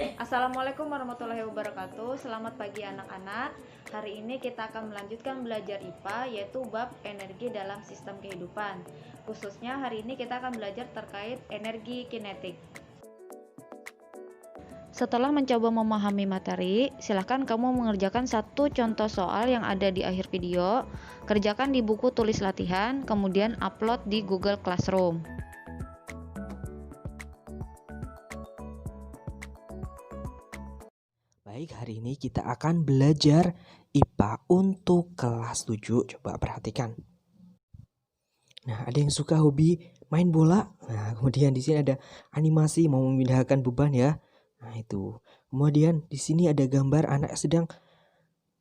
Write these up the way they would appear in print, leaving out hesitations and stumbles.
Assalamualaikum warahmatullahi wabarakatuh. Selamat pagi anak-anak. Hari ini kita akan melanjutkan belajar IPA, yaitu bab energi dalam sistem kehidupan. Khususnya hari ini kita akan belajar terkait energi kinetik. Setelah mencoba memahami materi, silahkan kamu mengerjakan satu contoh soal yang ada di akhir video. Kerjakan di buku tulis latihan, kemudian upload di Google Classroom. Baik, hari ini kita akan belajar IPA untuk kelas 7. Coba perhatikan. Nah, ada yang suka hobi main bola. Nah, kemudian di sini ada animasi mau memindahkan beban ya. Nah, itu. Kemudian di sini ada gambar anak sedang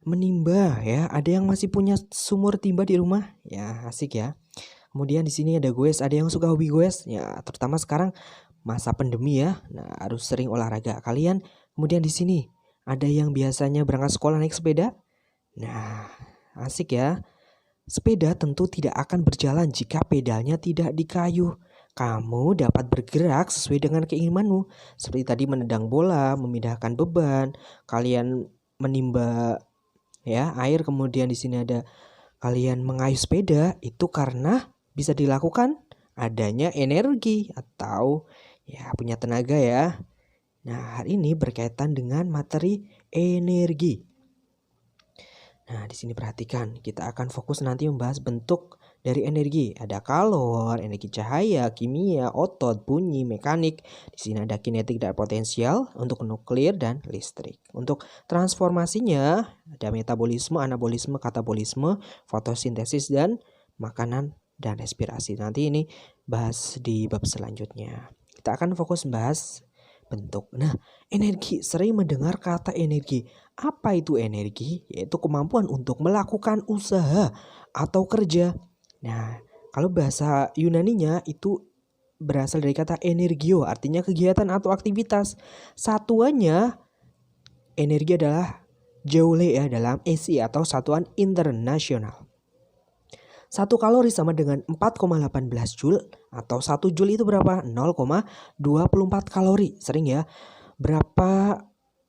menimba ya. Ada yang masih punya sumur timba di rumah. Ya, asik ya. Kemudian di sini ada goes. Ada yang suka hobi goes. Ya, terutama sekarang masa pandemi ya. Nah, harus sering olahraga. Kalian kemudian di sini ada yang biasanya berangkat sekolah naik sepeda. Nah, asik ya. Sepeda tentu tidak akan berjalan jika pedalnya tidak dikayuh. Kamu dapat bergerak sesuai dengan keinginanmu. Seperti tadi menendang bola, memindahkan beban, kalian menimba ya air, kemudian di sini ada kalian mengayuh sepeda. Itu karena bisa dilakukan adanya energi atau ya punya tenaga ya. Nah, hari ini berkaitan dengan materi energi. Nah, di sini perhatikan, kita akan fokus nanti membahas bentuk dari energi. Ada kalor, energi cahaya, kimia, otot, bunyi, mekanik. Di sini ada kinetik dan potensial untuk nuklir dan listrik. Untuk transformasinya ada metabolisme, anabolisme, katabolisme, fotosintesis dan makanan dan respirasi. Nanti ini bahas di bab selanjutnya. Kita akan fokus bahas bentuk. Nah, energi, sering mendengar kata energi. Apa itu energi? Yaitu kemampuan untuk melakukan usaha atau kerja. Nah, kalau bahasa Yunaninya itu berasal dari kata energio, artinya kegiatan atau aktivitas. Satuannya energi adalah joule ya dalam SI atau satuan internasional. 1 kalori sama dengan 4,18 Joule atau 1 Joule itu berapa? 0,24 kalori. Sering ya. Berapa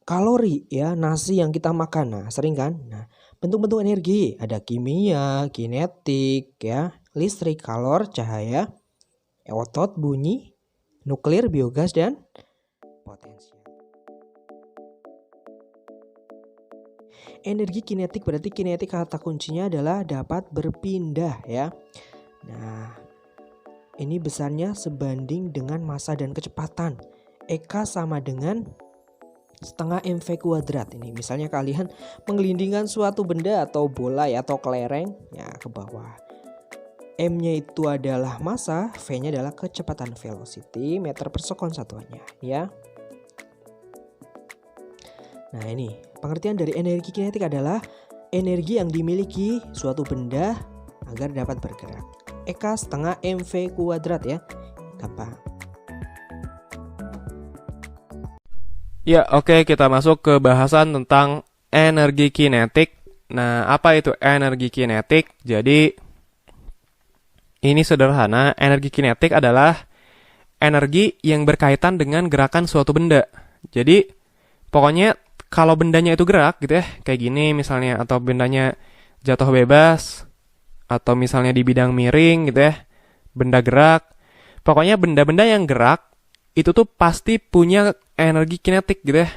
kalori ya nasi yang kita makan? Nah, sering kan? Nah, bentuk-bentuk energi ada kimia, kinetik ya, listrik, kalor, cahaya, otot, bunyi, nuklir, biogas dan potensial. Energi kinetik berarti kinetik kata kuncinya adalah dapat berpindah ya. Nah, ini besarnya sebanding dengan massa dan kecepatan. EK sama dengan setengah mv kuadrat. Ini misalnya kalian menggelindingkan suatu benda atau bola ya, atau kelereng ya ke bawah. M-nya itu adalah massa, V-nya adalah kecepatan velocity, meter per sekon satuannya ya. Nah, ini pengertian dari energi kinetik adalah energi yang dimiliki suatu benda agar dapat bergerak. EK setengah mv kuadrat ya. Gampang. Ya, oke, kita masuk ke bahasan tentang energi kinetik. Nah, apa itu energi kinetik? Jadi, ini sederhana. Energi kinetik adalah energi yang berkaitan dengan gerakan suatu benda. Jadi, pokoknya kalau bendanya itu gerak gitu ya, kayak gini misalnya, atau bendanya jatuh bebas, atau misalnya di bidang miring gitu ya, benda gerak. Pokoknya benda-benda yang gerak, itu tuh pasti punya energi kinetik gitu ya.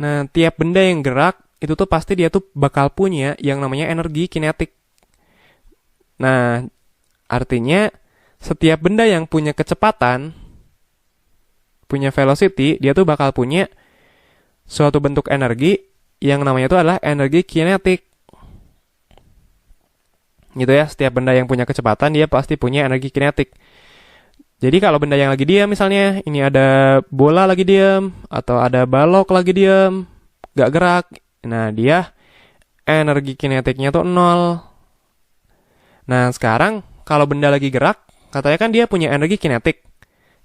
Nah, tiap benda yang gerak, itu tuh pasti dia tuh bakal punya yang namanya energi kinetik. Nah, artinya setiap benda yang punya kecepatan, punya velocity, dia tuh bakal punya suatu bentuk energi yang namanya itu adalah energi kinetik. Gitu ya, setiap benda yang punya kecepatan dia pasti punya energi kinetik. Jadi kalau benda yang lagi diam misalnya, ini ada bola lagi diam, atau ada balok lagi diam, gak gerak. Nah, dia energi kinetiknya tuh 0. Nah, sekarang kalau benda lagi gerak, katanya kan dia punya energi kinetik.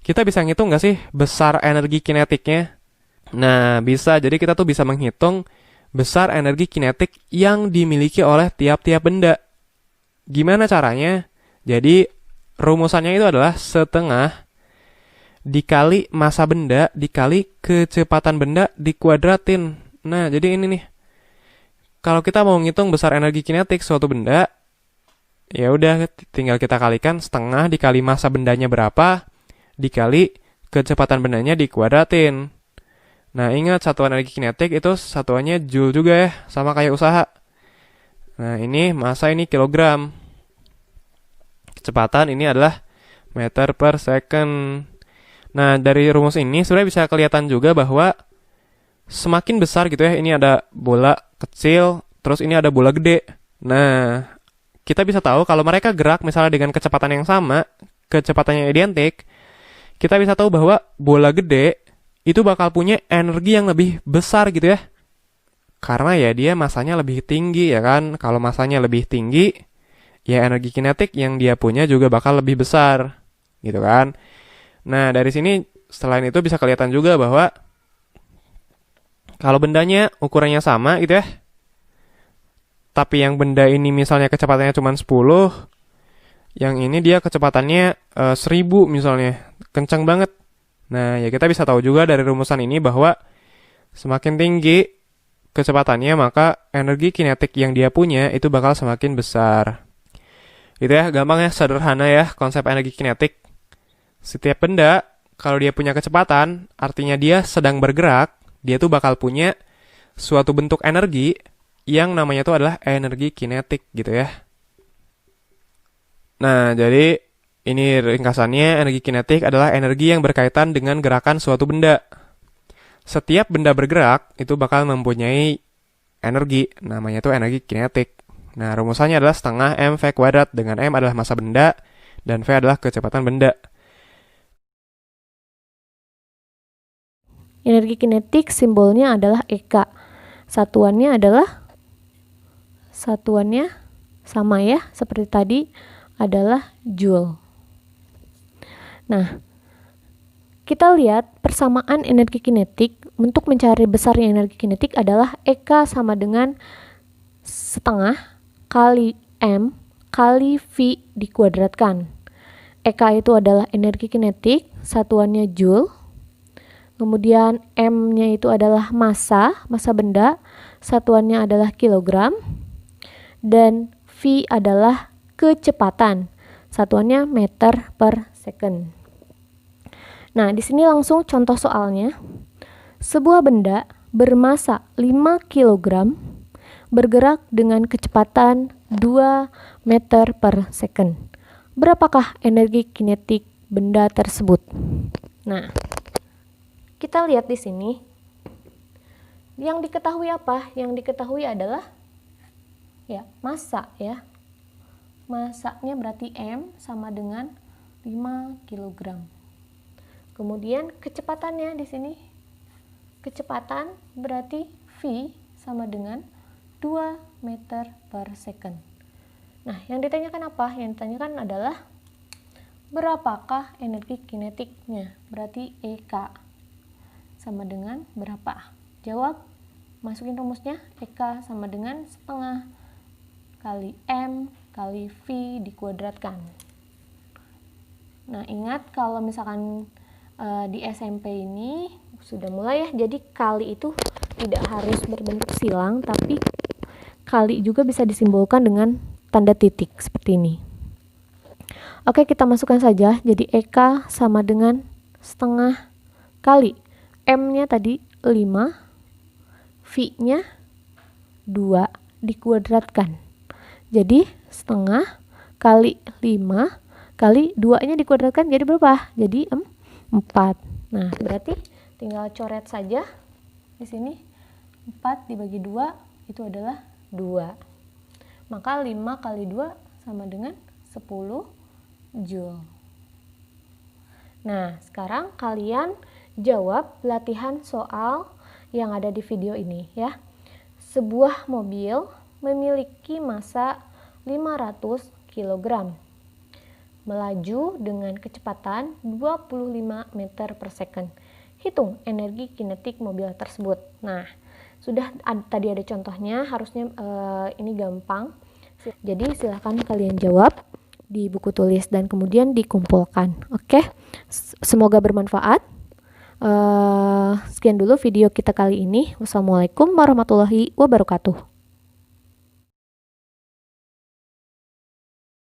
Kita bisa ngitung gak sih besar energi kinetiknya? Nah, bisa. Jadi kita tuh bisa menghitung besar energi kinetik yang dimiliki oleh tiap-tiap benda. Gimana caranya? Jadi rumusannya itu adalah setengah dikali massa benda dikali kecepatan benda dikuadratin. Nah, jadi ini nih. Kalau kita mau ngitung besar energi kinetik suatu benda, ya udah tinggal kita kalikan setengah dikali massa bendanya berapa dikali kecepatan bendanya dikuadratin. Nah, ingat satuan energi kinetik itu satuannya joule juga ya, sama kayak usaha. Nah, ini massa, ini kilogram. Kecepatan ini adalah meter per second. Nah, dari rumus ini sebenarnya bisa kelihatan juga bahwa semakin besar gitu ya, ini ada bola kecil, terus ini ada bola gede. Nah, kita bisa tahu kalau mereka gerak misalnya dengan kecepatan yang sama, kecepatannya identik, kita bisa tahu bahwa bola gede itu bakal punya energi yang lebih besar gitu ya. Karena ya dia masanya lebih tinggi ya kan. Kalau masanya lebih tinggi, ya energi kinetik yang dia punya juga bakal lebih besar gitu kan. Nah, dari sini selain itu bisa kelihatan juga bahwa kalau bendanya ukurannya sama gitu ya, tapi yang benda ini misalnya kecepatannya cuma 10, yang ini dia kecepatannya 1000 misalnya, kencang banget. Nah, ya kita bisa tahu juga dari rumusan ini bahwa semakin tinggi kecepatannya, maka energi kinetik yang dia punya itu bakal semakin besar. Gitu ya, gampang ya, sederhana ya konsep energi kinetik. Setiap benda, kalau dia punya kecepatan, artinya dia sedang bergerak, dia tuh bakal punya suatu bentuk energi yang namanya itu adalah energi kinetik gitu ya. Nah, jadi ini ringkasannya, energi kinetik adalah energi yang berkaitan dengan gerakan suatu benda. Setiap benda bergerak itu bakal mempunyai energi, namanya itu energi kinetik. Nah, rumusannya adalah setengah mv kuadrat, dengan m adalah massa benda dan v adalah kecepatan benda. Energi kinetik simbolnya adalah EK. Satuannya sama ya, seperti tadi adalah joule. Nah, kita lihat persamaan energi kinetik. Untuk mencari besarnya energi kinetik adalah EK sama dengan setengah kali M kali V dikuadratkan. EK itu adalah energi kinetik, satuannya joule. Kemudian M-nya itu adalah massa benda, satuannya adalah kilogram. Dan V adalah kecepatan, satuannya meter per second. Nah, di sini langsung contoh soalnya. Sebuah benda bermassa 5 kg bergerak dengan kecepatan 2 meter per second. Berapakah energi kinetik benda tersebut? Nah, kita lihat di sini. Yang diketahui apa? Yang diketahui adalah ya, massa ya. Massanya berarti M sama dengan 5 kg. Kemudian kecepatannya di sini. Kecepatan berarti V sama dengan 2 meter per second. Nah, yang ditanyakan apa? Yang ditanyakan adalah berapakah energi kinetiknya? Berarti EK sama dengan berapa? Jawab, masukin rumusnya. EK sama dengan setengah kali M kali V dikuadratkan. Nah, ingat kalau misalkan di SMP ini sudah mulai ya, jadi kali itu tidak harus berbentuk silang, tapi kali juga bisa disimbolkan dengan tanda titik seperti ini. Oke, kita masukkan saja. Jadi EK sama dengan setengah kali M-nya tadi 5, V-nya 2 dikuadratkan. Jadi setengah kali 5 kali 2-nya dikuadratkan jadi berapa? Jadi 4. Nah, berarti tinggal coret saja di sini. 4 dibagi 2 itu adalah 2. Maka 5 kali 2 sama dengan 10 joule. Nah, sekarang kalian jawab latihan soal yang ada di video ini ya. Sebuah mobil memiliki massa 500 kg. Melaju dengan kecepatan 25 meter per second. Hitung energi kinetik mobil tersebut. Nah, sudah tadi ada contohnya, harusnya ini gampang. Jadi silahkan kalian jawab di buku tulis dan kemudian dikumpulkan. Oke, semoga bermanfaat. Sekian dulu video kita kali ini. Wassalamualaikum warahmatullahi wabarakatuh.